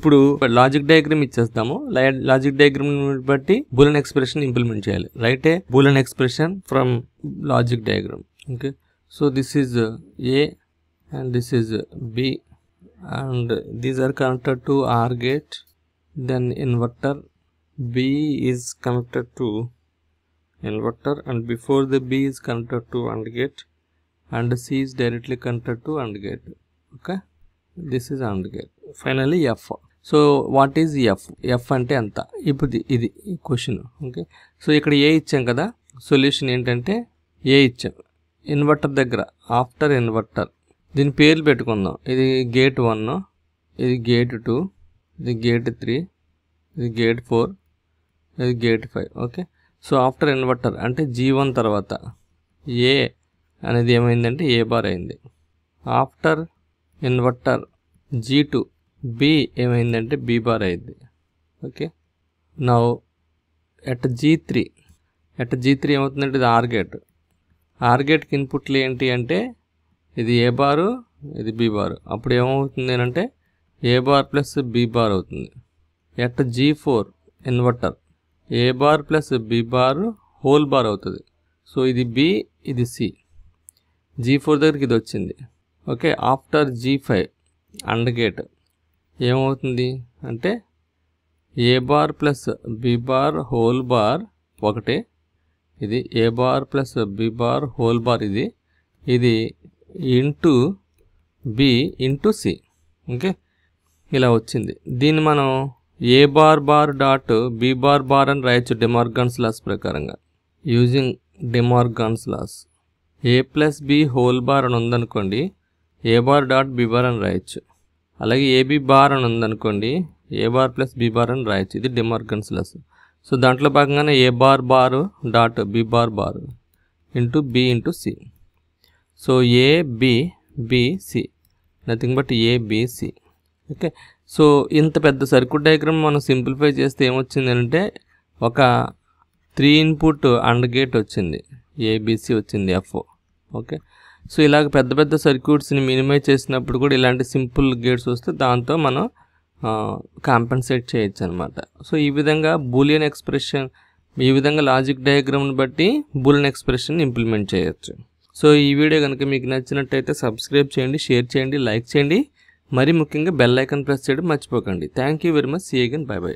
ఇప్పుడు logic diagram ఇచ్చేస్తాము. Logic diagram బట్టి బూలియన్ ఎక్స్ప్రెషన్ ఇంప్లిమెంట్ చేయాలి. Right A Boolean expression from logic diagram. Okay, so this is A and this is B and these are connected to OR gate. Then inverter B is connected to inverter and before the B is connected to AND gate and C is directly connected to AND gate. Okay, this is AND gate. Finally F. So what is F? F అంటే ఎంత? ఇప్పుడు ఇది question. Okay, so ఇక్కడ ఏ ఇచ్చాం కదా, solution ఏంటంటే ఏ ఇచ్చాం. Inverter దగ్గర ఆఫ్టర్ ఇన్వర్టర్ దీని పేర్లు పెట్టుకుందాం. ఇది గేట్ 1, ఇది గేట్ 2, ఇది గేట్ 3, ఇది గేట్ 4, ఇది gate 5. Okay, so after inverter అంటే G1 తర్వాత ఏ అనేది ఏమైందంటే ఏ బార్ అయింది. ఆఫ్టర్ ఇన్వర్టర్ G2 B ఏమైందంటే B బార్ అయింది. ఓకే, నౌ ఎట్ G3 ఏమవుతుందంటే ఇది ఆర్ గేట్. ఆర్ గేట్కి ఇన్పుట్లు ఏంటి అంటే ఇది ఏ బారు, ఇది బి బారు. అప్పుడు ఏమవుతుంది అంటే A bar plus B bar అవుతుంది. At G4 inverter A bar plus B bar whole bar అవుతుంది. సో ఇది బి, ఇది సి. G4 దగ్గరికి ఇది వచ్చింది. Okay, after G5 and gate ఏమవుతుంది అంటే A bar plus B bar whole bar ఒకటే. ఇది A bar plus B bar whole bar ఇది into B into C. Okay, ఇలా వచ్చింది. దీన్ని మనం A bar bar dot B bar bar అని రాయొచ్చు డిమార్గన్స్ లాస్ ప్రకారంగా. Using De Morgan's laws A plus B whole bar అని ఉందనుకోండి, A bar dot B bar అని రాయొచ్చు. అలాగే ఏబి బార్ అని ఉందనుకోండి, A bar plus B bar అని రాయొచ్చు. ఇది డిమార్గన్స్ లాస్. సో దాంట్లో భాగంగానే A bar bar dot B bar bar into B into C. So A B B C, nothing but A B C. Okay, so ఇంత పెద్ద circuit diagram మనం simplify చేస్తే ఏమొచ్చింది అంటే ఒక 3 ఇన్పుట్ అండ్ గేట్ వచ్చింది, ఏబిసి వచ్చింది ఎఫ్. ఓకే, సో ఇలాగ పెద్ద పెద్ద సర్క్యూట్స్ని మినిమైజ్ చేసినప్పుడు కూడా ఇలాంటి సింపుల్ గేట్స్ వస్తే దాంతో మనం కాంపెన్సేట్ చేయొచ్చు అనమాట. సో ఈ విధంగా బూలియన్ ఎక్స్ప్రెషన్, ఈ విధంగా లాజిక్ డయాగ్రామ్ని బట్టి బూలియన్ ఎక్స్ప్రెషన్ ఇంప్లిమెంట్ చేయొచ్చు. సో ఈ వీడియో కనుక మీకు నచ్చినట్టయితే సబ్స్క్రైబ్ చేయండి, షేర్ చేయండి, లైక్ చేయండి, మరి ముఖ్యంగా బెల్ ఐకాన్ ప్రెస్ చేయడం మర్చిపోకండి. Thank you very much. See again. Bye by.